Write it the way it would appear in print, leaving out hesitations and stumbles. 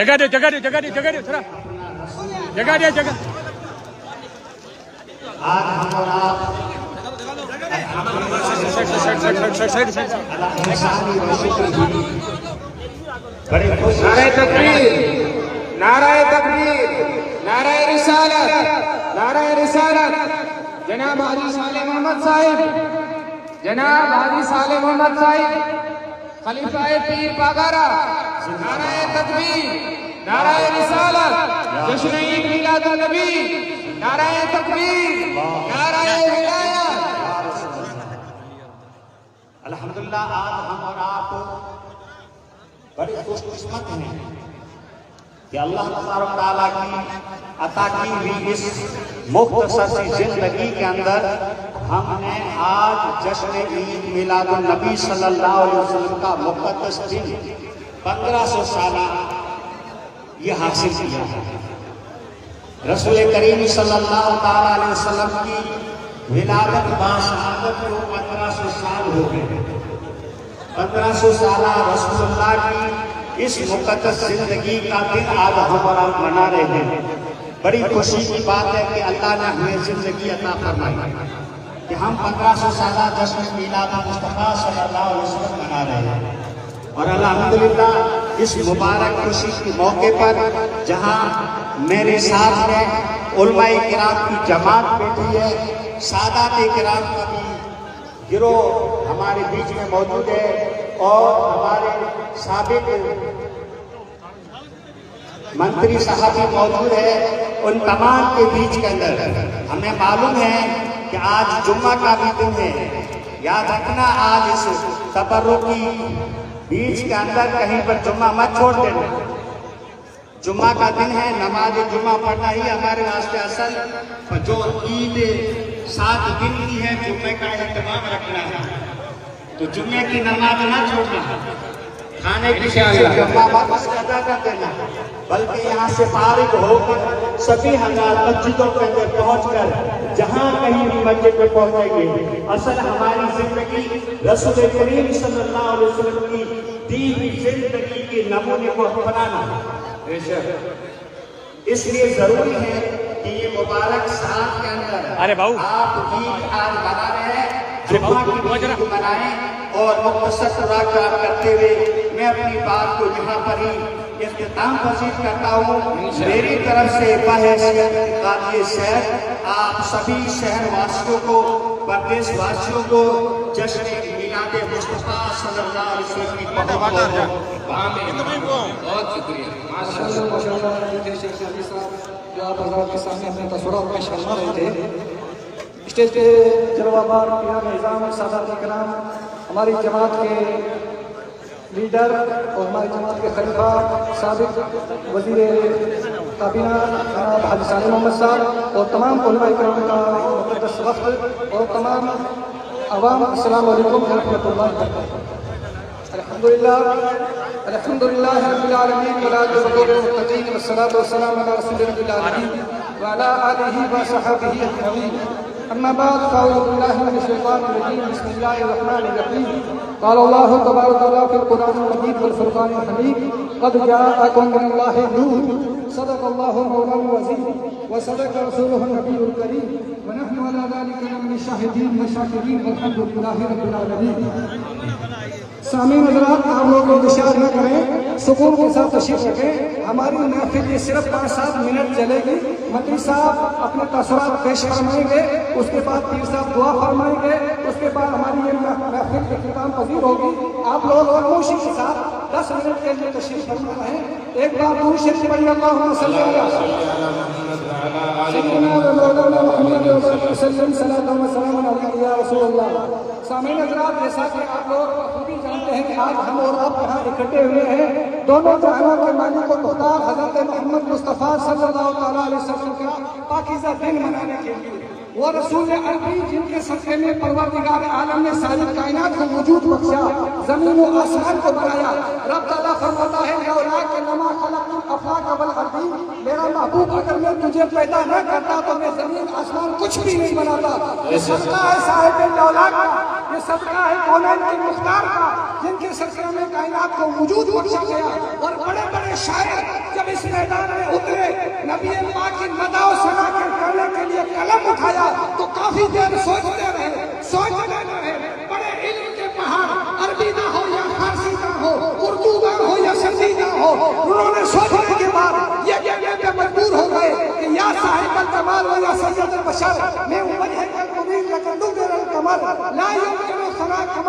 جگہ دے تھوڑا جگہ دے آج ہم اور آپ بڑے خوش نعرہ تکبیر، نعرہ تکبیر، نعرہ رسالت، نعرہ رسالت۔ جناب حاجی صالح محمد صاحب، جناب حاجی صالح محمد صاحب خلیفہ پیر باگارہ، نعرہ تکبیر، نعرہ رسالت، جشن عید میلاد النبی، نعرہ تکبیر، نعرہ ہدایت۔ الحمدللہ آج ہم اور آپ بڑے خوش قسمت ہیں کہ اللہ تبارک تعالیٰ کی عطا کی ہوئی اس مختصر سی زندگی کے اندر ہم نے آج جشن عید میلاد النبی صلی اللہ علیہ وسلم کا مقدس دن 1500 سالہ یہ حاصل کیا ہے۔ رسول کریم صلی اللہ علیہ وسلم کی ولادت باشہادت کو 1500 سال ہو گئے۔ 1500 سالہ رسول اللہ کی اس مقدس زندگی کا دن آج ہم اور آپ منا رہے ہیں۔ بڑی خوشی کی بات ہے کہ اللہ نے ہمیں زندگی عطا فرمائی کہ ہم 1500 سالہ جشن میلاد مصطفیٰ صلی اللہ علیہ وسلم منا رہے ہیں۔ اور الحمدللہ اس مبارک خوشی کے موقع پر جہاں میرے ساتھ میں علماء کرام کی جماعت بیٹھی ہے، سادات کرام کا بھی گروہ ہمارے بیچ میں موجود ہے اور ہمارے سابق منتری صاحب بھی موجود ہے، ان تمام کے بیچ کے اندر ہمیں معلوم ہے کہ آج جمعہ کا بھی دن ہے۔ یاد رکھنا آج اس تبرک کی بیچ کے اندر کہیں پر جمعہ مت چھوڑ دینا۔ جمعہ کا دن ہے، نماز جمعہ پڑھنا ہی ہمارے واسطے اصل جو عید 7 دن کی ہے، جمعے کا اہتمام رکھنا ہے۔ تو جمعے کی نماز نہ چھوڑنا، کھانے کی جمعہ واپس ادا کر دینا، بلکہ یہاں سے فارغ ہو کر سبھی ہزار مسجدوں کے اندر پہنچ کر جہاں کہیں بھی مسجد میں پہنچیں گے، اصل ہماری زندگی رسول کریم صلی اللہ علیہ وسلم کی دی ہوئی زندگی کے نمونے کو اپنانا۔ اس لیے ضروری ہے کہ یہ مبارک سال کے اندر آپ عید آج منا رہے ہیں، جمعہ کی عید منائیں اور مختصر تذکرات کرتے ہوئے میں اپنی بات کو یہاں پر ہی اختتام پذیر کرتا ہوں۔ میری طرف سے بحیثیت قاضی شہر آپ سبھی شہر واسیوں کو، پردیس واسیوں کو جشن میلاد مصطفیٰ صلی اللہ علیہ وسلم کی بہت شکریہ۔ جو آپ حضرات کے سامنے اپنے تصورات پیش فرما رہے تھے، اسٹیج پہ جلوہ بار پیران نظام سادات کرام، ہماری جماعت کے لیڈر اور ہماری جماعت کے خلیفہ سابق وزیر کابینہ جناب حاجی صالح محمد صاحب اور تمام علماء کرام کا مقدس وفد اور تمام عوام، السلام علیکم ورحمۃ اللہ وبرکاتہ۔ الحمدللہ رب العالمین والعاقبۃ للمتقین والصلاۃ والسلام علی رسول رب العالمین وعلی آلہ وصحبہ اجمعین۔ اما بعد فاعوذ باللہ من الشیطان الرجیم، بسم اللہ الرحمن الرحیم۔ قال اللہ تبارک وتعالی فی القرآن المجید والفرقان الحمید، قد جاءکم من اللہ نور، صدق اللہ مولانا العظیم وصدق رسولہ النبی الکریم، ونحن علی ذلک من الشاہدین والشاکرین والحمد للہ رب العالمین۔ سامعین حضرات، آپ لوگ انتشار نہ کریں، سکون کے ساتھ تشریف رکھیں۔ ہماری محفل یہ صرف 5-7 منٹ چلے گی۔ مدنی صاحب اپنے تاثرات پیش فرمائیں گے، اس کے بعد پیر صاحب دعا فرمائیں گے، اس کے بعد ہماری یہ محفل اختتام پذیر ہوگی۔ آپ لوگ خاموشی کے ساتھ 10 منٹ کے لیے تشریف فرما رہے ہیں۔ ایک بار درود شریف پڑھیے، اللہم صلی علی سیدنا و مولانا محمد وسلم، صلاۃ و سلام علیک یا رسول اللہ۔ سامعین حضرات، جیسا کہ آپ لوگ خوبی جانتے ہیں کہ آج ہم اور آپ یہاں اکٹھے ہوئے ہیں دونوں جہانوں کے مالک و مختار حضرت محمد مصطفیٰ صلی اللہ علیہ وسلم کا پاکیزہ دن منانے کے لیے۔ وہ رسول عربی جن کے صدقے میں پروردگار عالم نے ساری کائنات کو وجود بخشا، زمین و آسمان کو بنایا۔ رب تعالیٰ فرماتا ہے لولا کہ لما خلقت الافلاک والارض، میرا محبوب اگر میں تجھے پیدا نہ کرتا تو میں زمین آسمان کچھ بھی نہیں بناتا۔ یہ صدقہ ہے صاحب لولاک کا، یہ صدقہ ہے کونین کے مختار کا، جن کے صدقے میں کائنات کو وجود بخشا گیا اور بڑے بڑے شاعر جب اس میدان میں اترے، نبی پاک کی مدح و ثنا کرنے کے لیے قلم اٹھایا تو کافی دیر سوچتے رہے، بڑے علم کے پہاڑ، عربی نہ ہو یا فارسی نہ ہو، اردو نہ ہو یا سندھی نہ ہو، انہوں نے سوچنے کے بعد یہ کہنے پہ مجبور ہو گئے کہ یا صاحب الکمال و یا سید البشر، میں وجہ القمر لا يمكن ثناء کمال